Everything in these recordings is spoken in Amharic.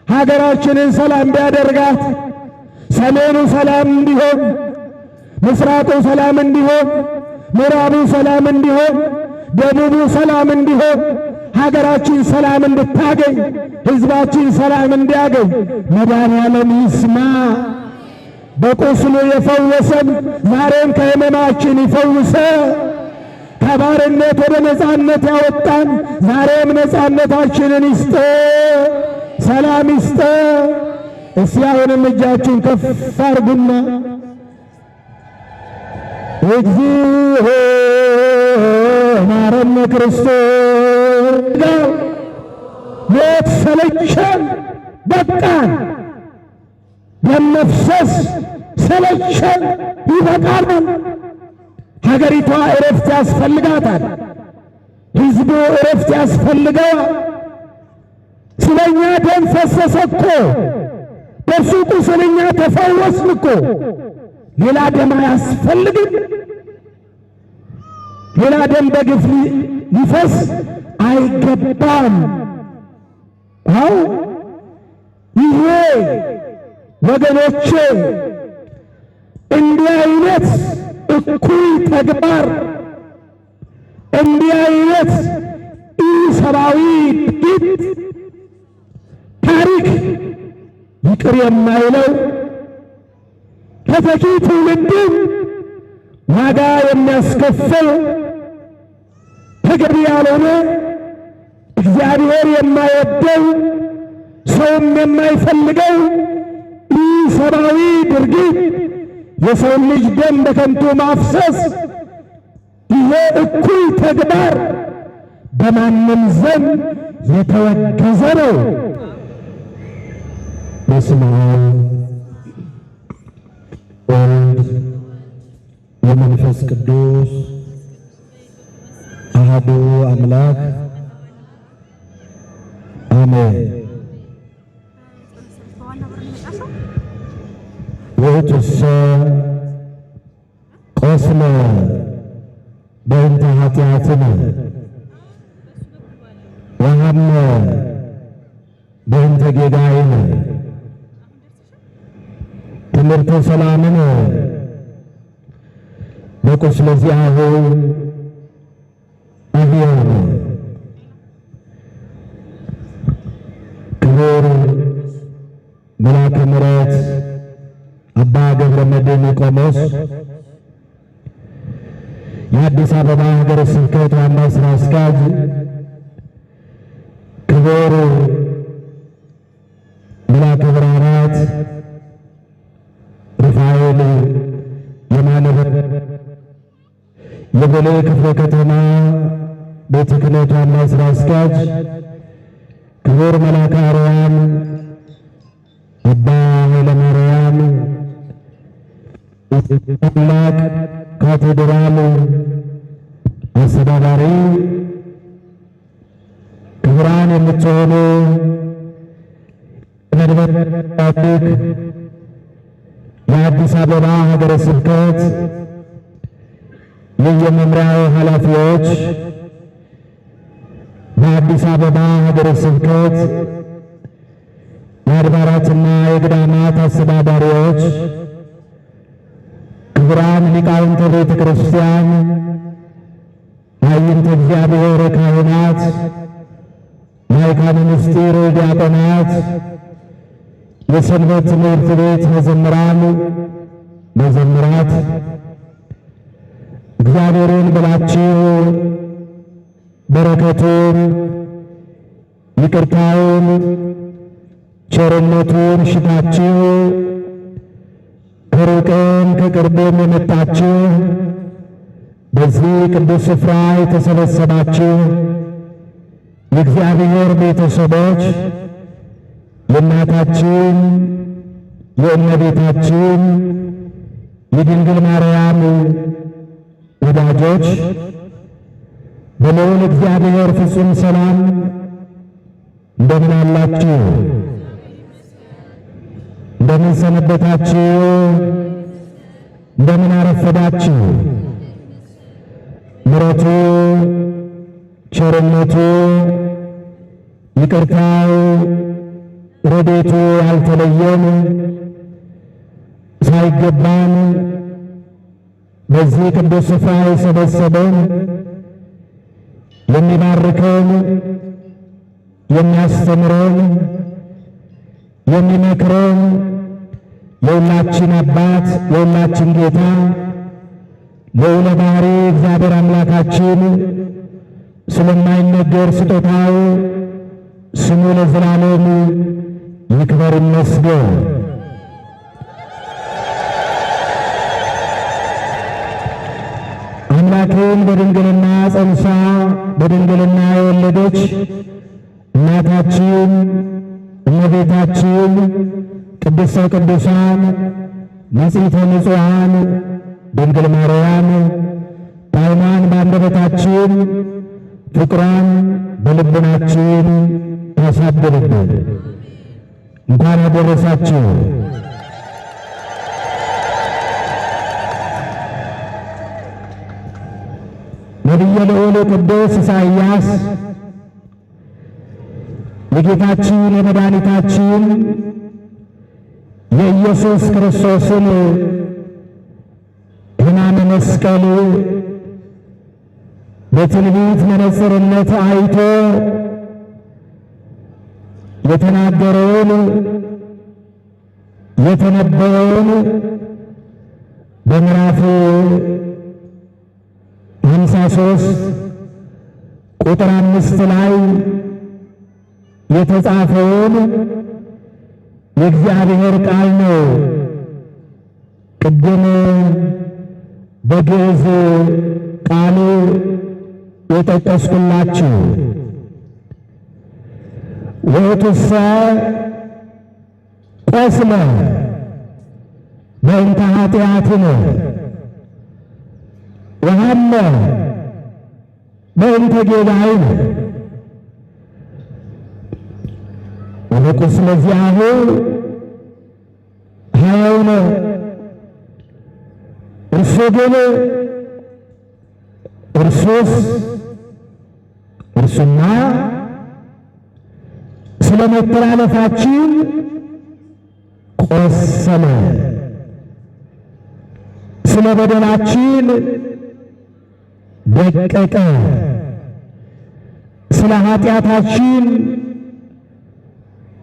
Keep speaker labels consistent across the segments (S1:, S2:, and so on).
S1: ሀገራችንን ሰላም ቢያደርጋት ሰሜኑ ሰላም እንዲሆን፣ ምስራቁ ሰላም እንዲሆን፣ ምዕራቡ ሰላም እንዲሆን፣ ደቡቡ ሰላም እንዲሆን፣ ሀገራችን ሰላም እንድታገኝ፣ ሕዝባችን ሰላም እንዲያገኝ መድኃኔዓለም ይስማ። በቁስሉ የፈወሰን ዛሬም ከሕመማችን ይፈውሰ። ከባርነት ወደ ነፃነት ያወጣን ዛሬም ነፃነታችንን ይስጠ፣ ሰላም ይስጠ። እስቲ አሁንም እጃችን ከፍ አርጉና እግዚኦ ማረነ ክርስቶስ። ሞት ሰለቸን፣ በቃን። ደም መፍሰስ ሰለቸን፣ ይበቃናል። ሀገሪቷ እረፍት ያስፈልጋታል። ሕዝቡ እረፍት ያስፈልገዋል። ስለኛ ደም ፈሰሰ እኮ፣ በሱ ቁስል እኛ ተፈወስን እኮ። ሌላ ደም አያስፈልግም። ሌላ ደም በግፍ ሊፈስ አይገባም። አው ይሄ ወገኖቼ እንዲህ አይነት እኩይ ተግባር፣ እንዲህ አይነት ኢሰብአዊ ድርጊት ታሪክ ይቅር የማይለው ተተኪ ትውልድን ዋጋ የሚያስከፍል ተገቢ ያልሆነ እግዚአብሔር የማይወደው ሰውም የማይፈልገው ኢሰብአዊ ድርጊት የሰውን ልጅ ደም በከንቱ ማፍሰስ፣ ይሄ እኩይ ተግባር በማንም ዘንድ የተወገዘ ነው። በስመ አብ ወወልድ ወመንፈስ ቅዱስ አሐዱ አምላክ አሜን። ውእቱሰ ቆስለ በእንተ ኃጢአትነ ወሐመ በእንተ ጌጋይነ ትምህርተ ሰላምነ በቁስለ ዚአሁ አብያነ። ክቡር መልአከ ምሕረት አባ ገብረ መድኅን ቆሞስ የአዲስ አበባ ሀገረ ስብከት ዋና ሥራ አስኪያጅ፣ ክቡር መልአከ ብርሃናት ሩፋኤል የማነ የቦሌ ክፍለ ከተማ ቤተ ክህነት ዋና ሥራ አስኪያጅ፣ ክቡር መልአከ አርያም አባ ኃይለማርያም ታላቅ ካቴድራል አስተዳዳሪ፣ ክቡራን የምትሆኑ መንበረ ፓትርያርክ የአዲስ አበባ ሀገረ ስብከት የየመምሪያው ኃላፊዎች፣ በአዲስ አበባ ሀገረ ስብከት የአድባራትና የገዳማት አስተዳዳሪዎች፣ ክቡራን ሊቃውንተ ቤተ ክርስቲያን፣ አይንተ እግዚአብሔር ካህናት፣ ማእከለ ምስጢር ዲያቆናት፣ የሰንበት ትምህርት ቤት መዘምራን፣ መዘምራት፣ እግዚአብሔርን ብላችሁ በረከቱን፣ ይቅርታውን፣ ቸርነቱን ሽታችሁ ከሩቅም ከቅርብም የመጣችሁ በዚህ ቅዱስ ስፍራ የተሰበሰባችሁ የእግዚአብሔር ቤተሰቦች፣ የእናታችን የእመቤታችን የድንግል ማርያም ወዳጆች በልዑል እግዚአብሔር ፍጹም ሰላም እንደምን አላችሁ? እንደምን ሰነበታችሁ? እንደምን አረፈዳችሁ? ምሕረቱ ቸርነቱ ይቅርታው ረድኤቱ ያልተለየን ሳይገባን በዚህ ቅዱስ ስፍራ የሰበሰበን የሚባርከን የሚያስተምረን የሚመክረን የሁላችን አባት የሁላችን ጌታ ልዑለ ባሕርይ እግዚአብሔር አምላካችን ስለማይነገር ስጦታው ስሙ ለዘላለም ይክበር ይመስገን። አምላክን በድንግልና ጸንሳ በድንግልና የወለደች እናታችን እመቤታችን ቅድስተ ቅዱሳን ንጽሕተ ንጹሐን ድንግል ማርያም ጣዕሟን በአንደበታችን ፍቅሯን በልቡናችን ታሳድርብን። እንኳን አደረሳችሁ። ነቢየ ልዑል ቅዱስ ኢሳይያስ የጌታችን የመድኃኒታችን የኢየሱስ ክርስቶስን ሕማመ መስቀል በትንቢት መነጽርነት አይቶ የተናገረውን የተነበየውን በምዕራፍ 53 ቁጥር 5 ላይ የተጻፈውን የእግዚአብሔር ቃል ነው። ቅድም በግዕዝ ቃል የጠቀስኩላችሁ ወእቱሰ ቆስለ በእንተ ኃጢአትነ ወሐመ በእንተ ጌጋይነ ወቁስለ ዚአሁ ሕያውነ እርሱ ግን እርሱና ስለ መተላለፋችን ቆሰለ፣ ስለ በደላችን ደቀቀ፣ ስለ ኃጢአታችን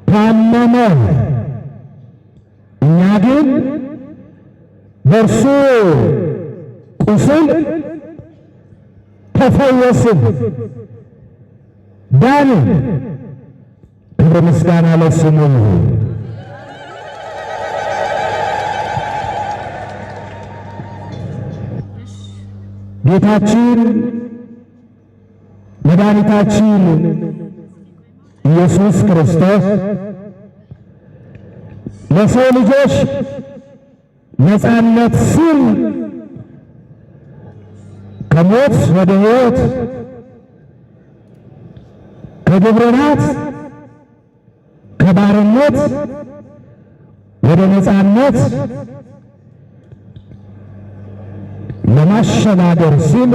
S1: ታመመ። እኛ ግን በእርሱ ቁስል ተፈወስን፣ ዳንን። ክብር ምስጋና ለስሙ ይሁን። ጌታችን መድኃኒታችን ኢየሱስ ክርስቶስ ለሰው ልጆች ነፃነት ሲል ከሞት ወደ ሕይወት ከግብርናት ከባርነት ወደ ነፃነት ለማሸጋገር ሲል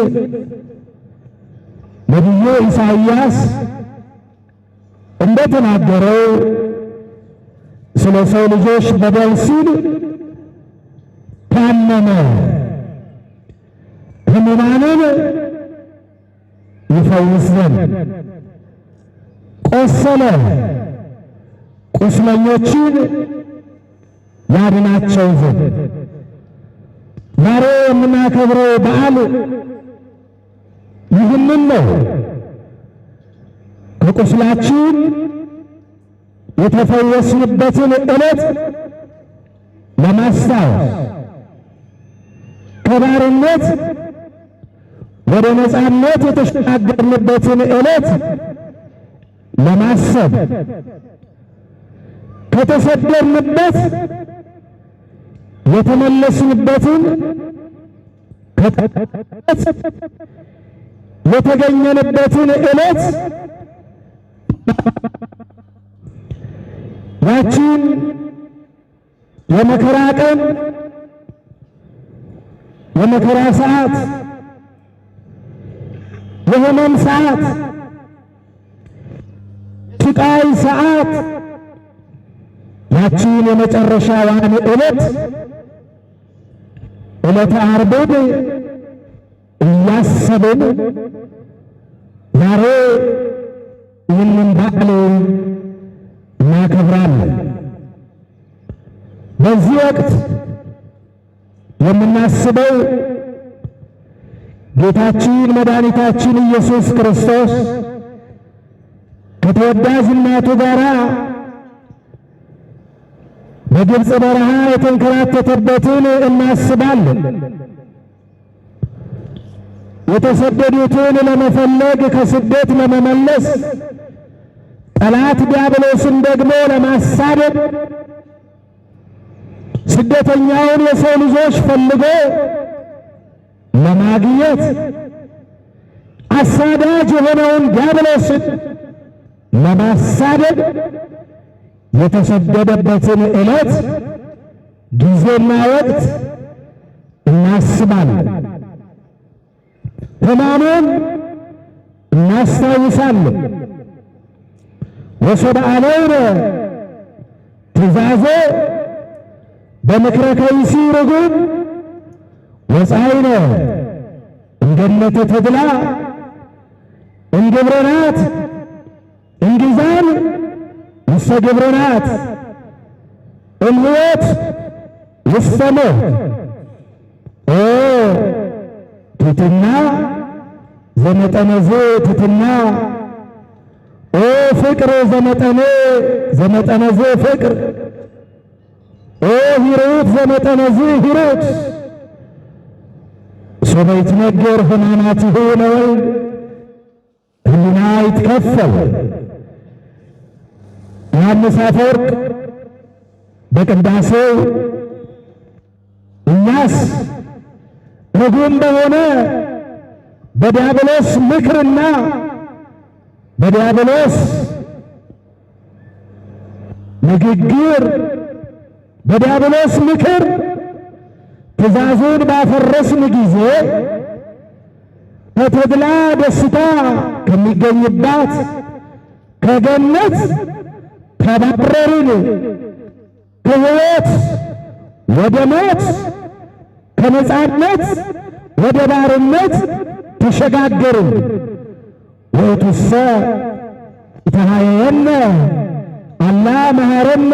S1: ነቢዩ ኢሳይያስ እንደተናገረው ስለ ሰው ልጆች በደል ሲል ታመመ፣ ሕሙማንን ይፈውስ ዘንድ ቆሰለ፣ ቁስለኞችን ያድናቸው ዘንድ። ዛሬ የምናከብረው በዓል ይህንን ነው። ከቁስላችን የተፈወስንበትን ዕለት ለማስታወስ፣ ከባርነት ወደ ነፃነት የተሻገርንበትን ዕለት ለማሰብ፣ ከተሰደድንበት የተመለስንበትን የተገኘንበትን ዕለት ያችን የመከራ ቀን የመከራ ሰዓት የሕመም ሰዓት ስቃይ ሰዓት ያቺን የመጨረሻዋን ዕለተ ዓርብን እያሰብን ዛሬ ይህንን በዓል እናከብራለን። በዚህ ወቅት የምናስበው ጌታችን መድኃኒታችን ኢየሱስ ክርስቶስ ከተወዳጅ እናቱ ጋር በግብፅ በረሃ የተንከራተተበትን እናስባለን። የተሰደዱትን ለመፈለግ ከስደት ለመመለስ ጠላት ዲያብሎስን ደግሞ ለማሳደድ ስደተኛውን የሰው ልጆች ፈልጎ ለማግኘት አሳዳጅ የሆነውን ዲያብሎስን ለማሳደድ የተሰደደበትን ዕለት ጊዜና ወቅት እናስባለን። ሕማሙን እናስታውሳለን። ወሰብአለይነ ትእዛዞ በምክረ ከይሲ ርጉም ወፃይነ እንገነተ ተድላ እንግብረናት እንጊዛን ውስተ ግብረናት እምሕይወት ውስተ ሞት ትሕትና ዘመጠነዝ ትሕትና ፍቅር ዘመጠነዝ ፍቅር ሂሩት ዘመጠነዝ ሂሩት ሶበ ይትነገር ሕማማቲሁ ለወልድ ሕሊና ይትከፈል። ዮሐንስ አፈወርቅ በቅዳሴው እኛስ ርጉም በሆነ በዲያብሎስ ምክርና በዲያብሎስ ንግግር በዲያብሎስ ምክር ትእዛዙን ባፈረስን ጊዜ ከተድላ ደስታ ከሚገኝባት ከገነት ተባረርን፣ ከሕይወት ወደ ሞት ከነጻነት ወደ ባርነት ተሸጋገርን። ወእቱሰ ኢተሃየየነ አላ መሐረነ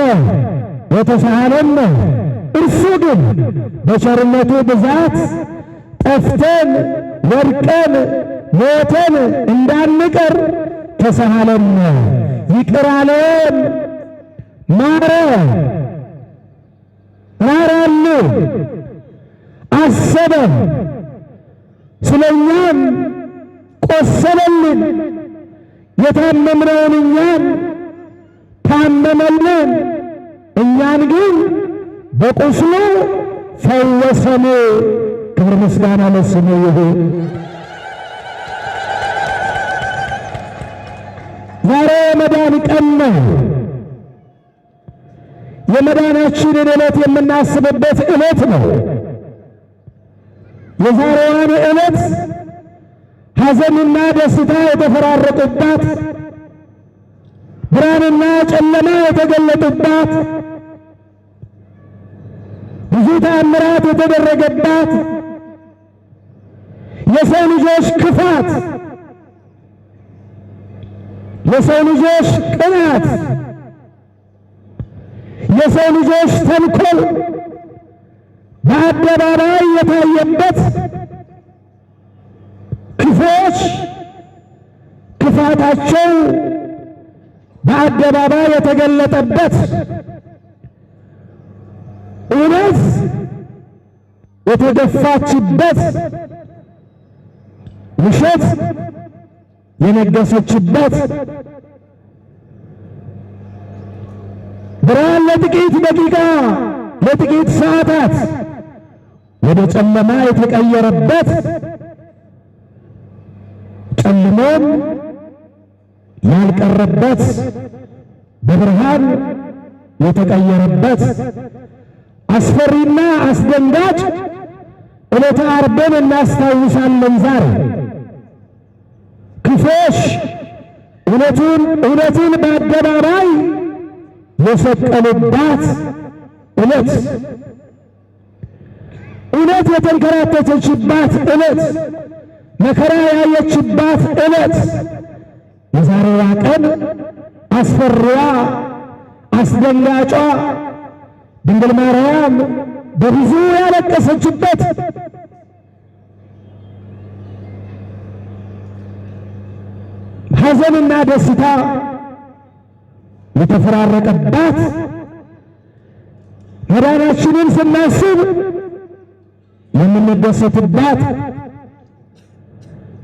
S1: ወተሳሃለነ። እርሱ ግን በቸርነቱ ብዛት ጠፍተን ወድቀን ሞተን እንዳንቀር ተሳሃለነ፣ ይቅር አለን፣ ማረ፣ ራራልን፣ አሰበ፣ ስለኛም ቆሰለልን። የታመምነውን እኛን ታመመልን፣ እኛን ግን በቁስሉ ፈወሰን። ክብር ምስጋና ለስሙ ይሁን። ዛሬ የመዳን ቀን ነው። የመዳናችንን ዕለት የምናስብበት ዕለት ነው። የዛሬዋን ዕለት ሐዘንና ደስታ የተፈራረቁባት፣ ብርሃንና ጨለማ የተገለጡባት፣ ብዙ ተአምራት የተደረገባት፣ የሰው ልጆች ክፋት፣ የሰው ልጆች ቅናት፣ የሰው ልጆች ተንኮል በአደባባይ የታየበት፣ ክፉዎች ክፋታቸው በአደባባይ የተገለጠበት፣ እውነት የተገፋችበት፣ ውሸት የነገሰችበት፣ ብርሃን ለጥቂት ደቂቃ ለጥቂት ሰዓታት ወደ ጨለማ የተቀየረበት፣ ጨልሞም ያልቀረበት በብርሃን የተቀየረበት አስፈሪና አስደንጋጭ ዕለተ ዓርብን እናስታውሳለን። ዛሬ ክፎች እውነትን በአደባባይ የሰቀሉባት ዕለት፣ እውነት የተንከራተተችባት ዕለት፣ መከራ ያየችባት ዕለት የዛሬዋ ቀን አስፈሪዋ አስደንጋጯ ድንግል ማርያም በብዙ ያለቀሰችበት ሐዘንና ደስታ የተፈራረቀባት መዳናችንን ስናስብ የምንደሰትባት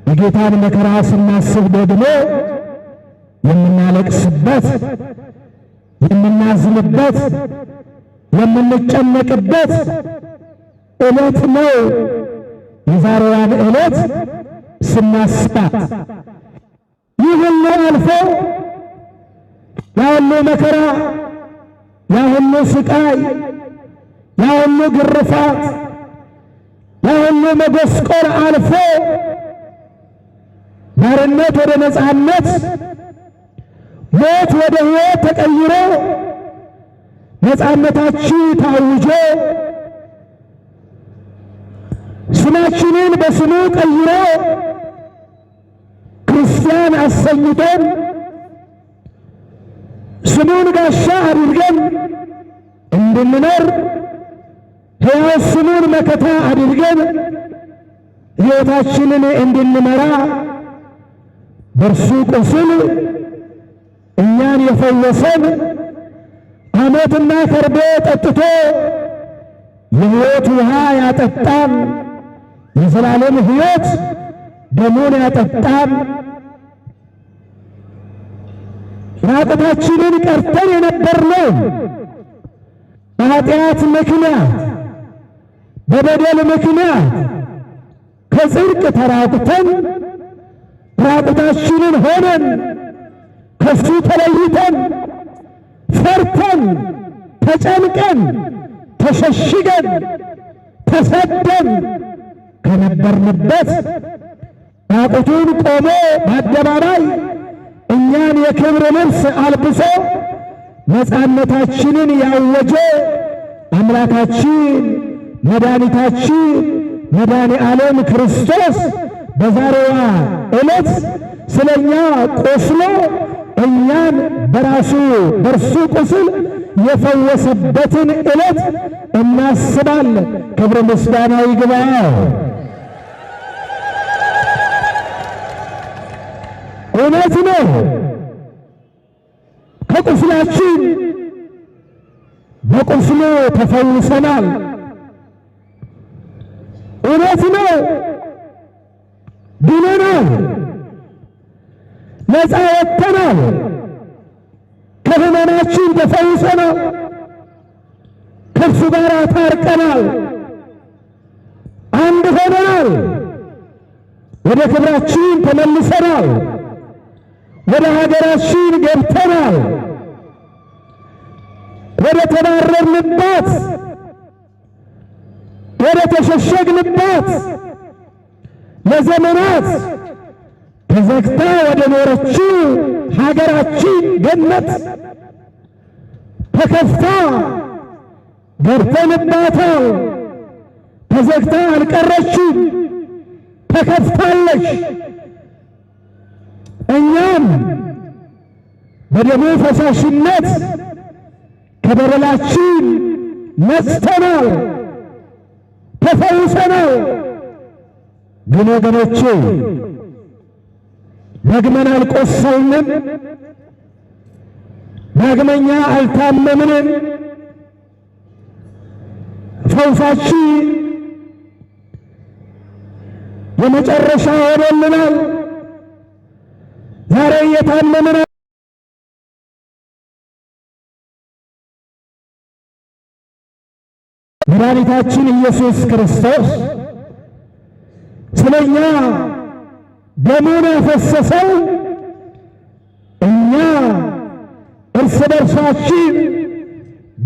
S1: የጌታን መከራ ስናስብ ደግሞ የምናለቅስበት፣ የምናዝንበት፣ የምንጨነቅበት ዕለት ነው። የዛሬዋን ዕለት ስናስባት ይህ ሁሉ አልፎ ያ ሁሉ መከራ፣ ያ ሁሉ ስቃይ፣ ያ ሁሉ ግርፋት፣ ያ ሁሉ መጎስቆር አልፎ ባርነት ወደ ነፃነት፣ ሞት ወደ ሕይወት ተቀይሮ ነፃነታችን ታውጆ ስማችንን በስሙ ቀይሮ ክርስቲያን አሰኝቶን ስሙን ጋሻ አድርገን እንድንኖር ሕያው ስሙን መከታ አድርገን ሕይወታችንን እንድንመራ በእርሱ ቁስል እኛን የፈወሰን ሐሞትና ከርቤ ጠጥቶ የሕይወት ውሃ ያጠጣን የዘላለም ሕይወት ደሙን ያጠጣን ራቁታችንን ቀርተን የነበርነው በኃጢአት ምክንያት በበደል ምክንያት ከጽድቅ ተራቁተን ራቁታችንን ሆነን ከሱ ተለይተን ፈርተን ተጨንቀን ተሸሽገን ተሰደን ከነበርንበት ራቁቱን ቆሞ በአደባባይ እኛን የክብር ልብስ አልብሶ ነፃነታችንን ያወጀ አምላካችን መድኃኒታችን መድኃኔ ዓለም ክርስቶስ በዛሬዋ ዕለት ስለኛ ቆስሎ እኛን በእርሱ ቁስል የፈወሰበትን ዕለት እናስባለን። ክብር ምስጋና ይግባው። እውነት ነው፣ ከቁስላችን በቁስሉ ተፈውሰናል። እውነት ነው፣ ድነናል፣ ነፃ ወጥተናል፣ ከሕመማችን ተፈውሰናል፣ ከእርሱ ጋር ታርቀናል፣ አንድ ሆነናል፣ ወደ ክብራችን ተመልሰናል፣ ወደ ሀገራችን ገብተናል፣ ወደ ተባረርንባት ወደ ተሸሸግንባት ለዘመናት ተዘግታ ወደ ኖረችው ሀገራችን ገነት ተከፍታ ገብተንባታል። ተዘግታ አልቀረችም፣ ተከፍታለች። እኛም በደሙ ፈሳሽነት ከበደላችን ነጽተናል፣ ተፈውሰናል። ግን ወገኖቼ ደግመን አልቆሰልንም፣ ዳግመኛ አልታመምንም። ፈውሳችን የመጨረሻ ሆኖልናል። ዛሬ እየታመምን መድኃኒታችን ኢየሱስ ክርስቶስ ስለኛ ደሙን ያፈሰሰው እኛ እርስ በርሳችን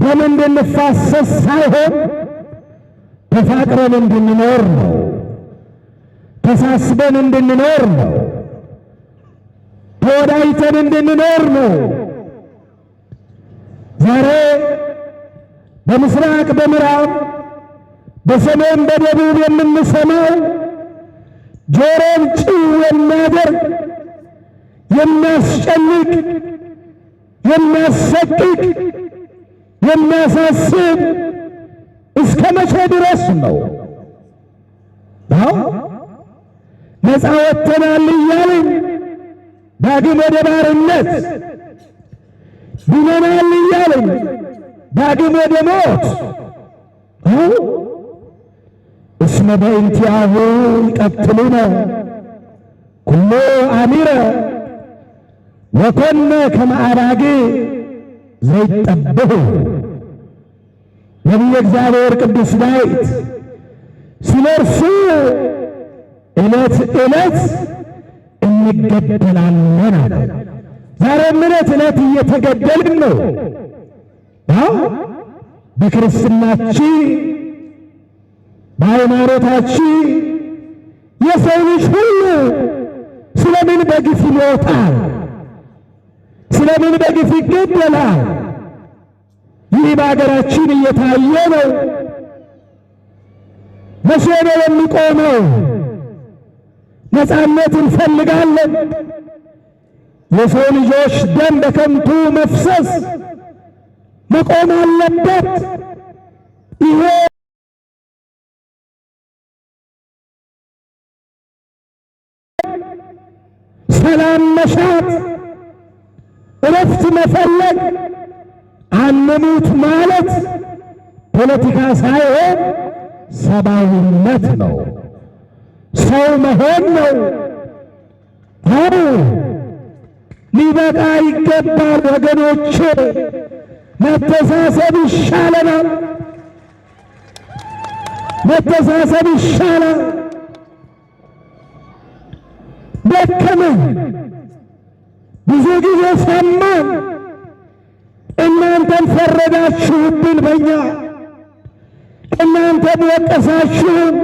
S1: ደም እንድንፋሰስ ሳይሆን ተፋቅረን እንድንኖር ነው። ተሳስበን እንድንኖር ነው። ተወዳይተን እንድንኖር ነው። ዛሬ በምስራቅ በምዕራብ በሰሜን በደቡብ የምንሰማው ጆሮን ጭው የሚያደርግ የሚያስጨንቅ የሚያሰቅቅ የሚያሳስብ እስከ መቼ ድረስ ነው? ነፃ ወጥተናል እያልን ዳግም ወደ ባርነት ድነናል እያልን ዳግም ወደ ሞት እስመ በእንቲአሁ ይቀትሉነ ኩሎ አሚረ ወኮነ ከመ አባግዕ ዘይጠብሑ። ነቢየ እግዚአብሔር ቅዱስ ዳዊት ስለ እርሱ ዕለት ዕለት እንገደላለን አለ። ዛሬም ዕለት ዕለት እየተገደልን ነው። በክርስትናችን በሃይማኖታችን የሰው ልጅ ሁሉ ስለምን በግፍ ይሞታል? ስለምን በግፍ ይገደላል? ይህ በአገራችን እየታየ ነው። መቼ ነው የሚቆመው? ነፃነት እንፈልጋለን። የሰው ልጆች ደም በከንቱ መፍሰስ መቆም አለበት። ይሄ ሰላም መሻት፣ እረፍት መፈለግ፣ አንሙት ማለት ፖለቲካ ሳይሆን ሰብአዊነት ነው። ሰው መሆን ነው። ሊበቃ ይገባል ወገኖቼ። መተሳሰብ ይሻለናል። መተሳሰብ ይሻላል። ደከመን፣ ብዙ ጊዜ ሰማን። እናንተም ፈረዳችሁብን በእኛ፣ እናንተም ወቀሳችሁን።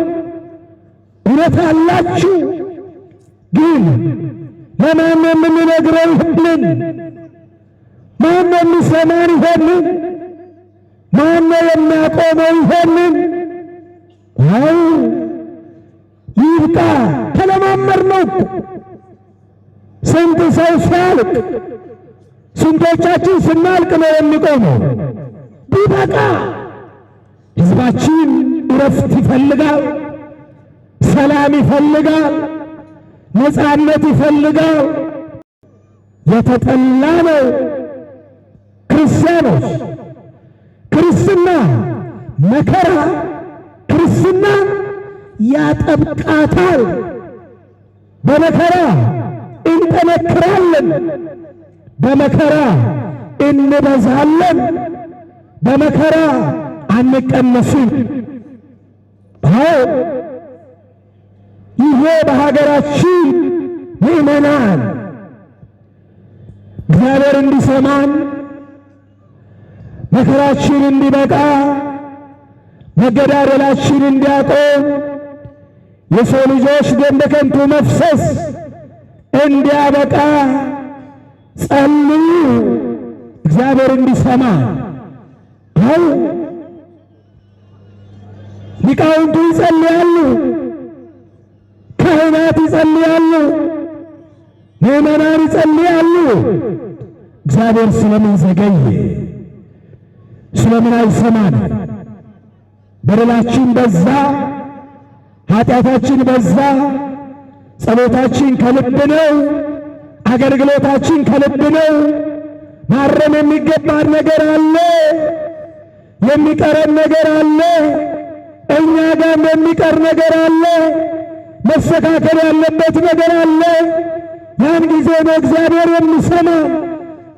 S1: እውነት አላችሁ። ግን ለማን የምንነግረው ይሆንን? ማን የሚሰማን ይሆንን? ማን የሚያቆመው ይሆንን? አው ይብቃ። ተለማመድነው። ስንት ሰው ሲያልቅ፣ ስንቶቻችን ስናልቅ ነው የሚቆመው? ቢበቃ። ሕዝባችን እረፍት ይፈልጋል፣ ሰላም ይፈልጋል፣ ነፃነት ይፈልጋል። የተጠላ ነው። ክርስቲያኖች ክርስትና መከራ ክርስትና ያጠብቃታል። በመከራ እንጠነክራለን፣ በመከራ እንበዛለን፣ በመከራ አንቀነስም። ይሄ በሀገራችን ምእመናን እግዚአብሔር እንዲሰማን መከራችን እንዲበቃ መገዳደላችን እንዲያቆም የሰው ልጆች ደም በከንቱ መፍሰስ እንዲያበቃ ጸልዩ። እግዚአብሔር እንዲሰማ ሊቃውንቱ ይጸልያሉ፣ ካህናት ይጸልያሉ፣ ምእመናን ይጸልያሉ። እግዚአብሔር ስለምን ዘገየ? ስለምን አይሰማን? በደላችን በዛ፣ ኃጢአታችን በዛ። ጸሎታችን ከልብ ነው፣ አገልግሎታችን ከልብ ነው። ማረም የሚገባን ነገር አለ፣ የሚቀረን ነገር አለ፣ እኛ ጋር የሚቀር ነገር አለ፣ መስተካከል ያለበት ነገር አለ። ያን ጊዜ ነው እግዚአብሔር የሚሰማ።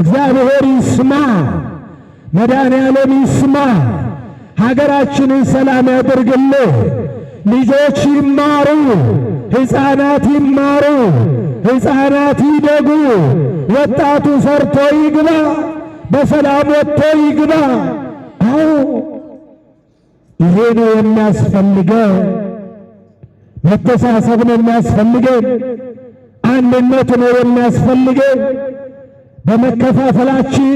S1: እግዚአብሔር ይስማ፣ መድኃኔዓለም ይስማ። ሀገራችንን ሰላም ያድርግልህ። ልጆች ይማሩ፣ ሕፃናት ይማሩ፣ ሕፃናት ይደጉ። ወጣቱ ሰርቶ ይግባ፣ በሰላም ወጥቶ ይግባ። አዎ ይሄ ነው የሚያስፈልገው። መተሳሰብ ነው የሚያስፈልገን። አንድነት ነው የሚያስፈልገን። በመከፋፈላችን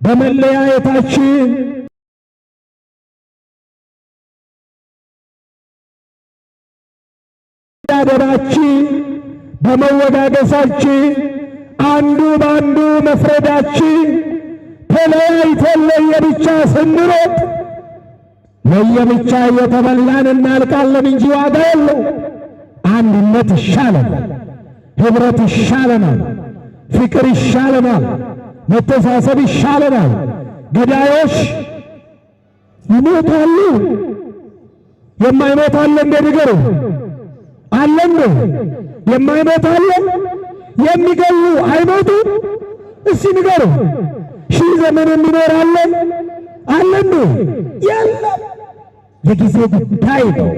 S1: በመለያየታችን ያደራችን በመወጋገሳችን አንዱ በአንዱ መፍረዳችን ተለያይተን ለየብቻ ስንሮጥ ለየብቻ እየተበላን እናልቃለን እንጂ ዋጋ የለው። አንድነት ይሻለናል፣ ኅብረት ይሻለናል፣ ፍቅር ይሻለናል፣ መተሳሰብ ይሻለናል። ገዳዮች ይሞታሉ። የማይሞት አለ እንደ ንገሩ አለ እንደ የማይሞት አለ? የሚገሉ አይሞቱ? እስቲ ንገሩ። ሺህ ዘመን የሚኖር አለ አለ እንደ የለም። የጊዜ ጉዳይ ነው።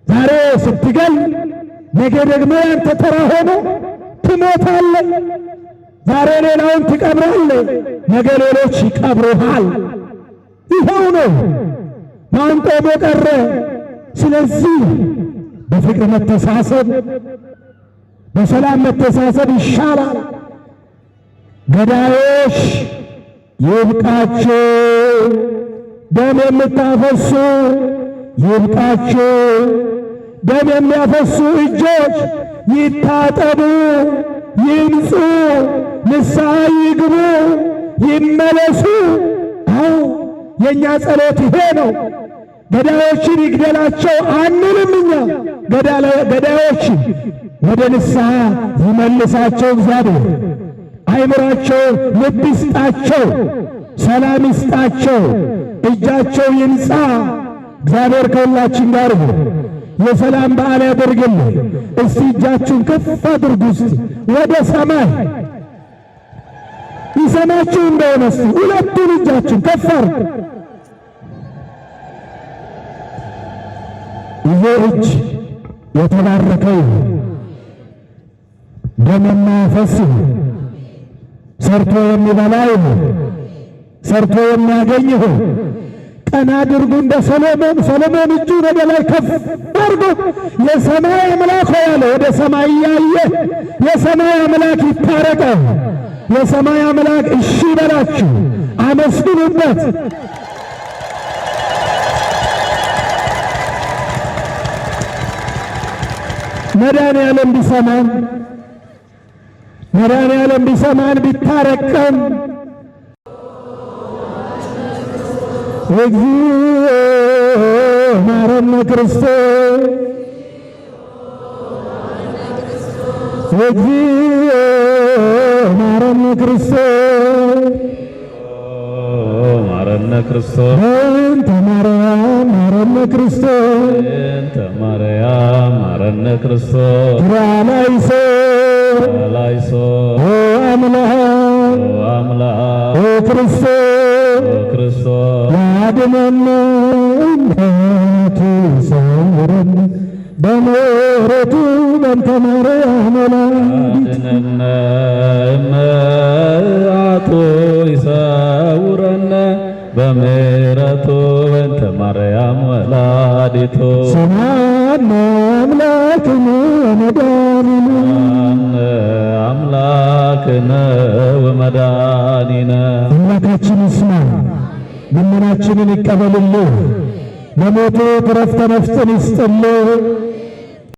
S1: ዛሬ ስትገል ነገ ደግሞ ያንተ ተራ ሆኖ ትሞታለህ። ዛሬ ሌላውን ትቀብራለህ፣ ነገ ሌሎች ይቀብሩሃል። ይኸው ነው። ማን ቆሞ ቀረ? ስለዚህ በፍቅር መተሳሰብ፣ በሰላም መተሳሰብ ይሻላል። ገዳዮች ይብቃችሁ፣ ደም የምታፈሱ ይብቃችሁ፣ ደም የሚያፈሱ እጆች ይታጠቡ፣ ይንጹ፣ ንስሐ ይግቡ፣ ይመለሱ። አዎ የእኛ ጸሎት ይሄ ነው። ገዳዮችን ይግደላቸው አንልም እኛ። ገዳዮችን ወደ ንስሐ ይመልሳቸው እግዚአብሔር። አይምሯቸው ልብ ይስጣቸው፣ ሰላም ይስጣቸው፣ እጃቸው ይንጻ። እግዚአብሔር ከሁላችን ጋር ነው። የሰላም በዓል ያደርግልን። እስቲ እጃችሁን ከፍ አድርጉ እስቲ ወደ ሰማይ። ይሰማችሁ እንደሆነ እስቲ ሁለቱን እጃችሁን ከፍ አድርጉ። ይሄ እጅ የተባረከው ደም የማያፈስ ሰርቶ የሚበላ ይሁን፣ ሰርቶ የሚያገኝ ይሁን። ቀና አድርጉ እንደ ሰሎሞን። ሰሎሞን እጁን ወደ ላይ ከፍ አድርጎ የሰማይ አምላክ ያለ ወደ ሰማይ እያየ የሰማይ አምላክ ይታረቀው። የሰማይ አምላክ እሺ በላችሁ፣ አመስግኑበት። መድኃኔዓለም ቢሰማን መድኃኔዓለም ቢሰማን ቢታረቀን እግዚኦ ማረነ ክርስቶስ እግዚኦ ማረነ ክርስቶስ
S2: ማረነ ክርስቶስ
S1: በእንተ ማርያም ማረነ ክርስቶስ
S2: በእንተ ማርያም ማረነ ክርስቶስ
S1: ራላይሶ
S2: ላይሶ
S1: ኦ አምላክ ኦ ክርስቶስ ያድነን እምነቱ ይሰውረን በምሕረቱ በእንተ ማርያም
S2: ያድነን እምነቱ ይሰውረን በምሕረቱ በእንተ ማርያም ወላዲቱ
S1: ሰማዕነ አምላክነ ወመድኃኒነ
S2: አምላክነ ወመድኃኒነ።
S1: አምላካችን ይስማ፣ ልመናችንን ይቀበልልን፣ ለሞቱ ዕረፍተ ነፍስን ይስጥልን።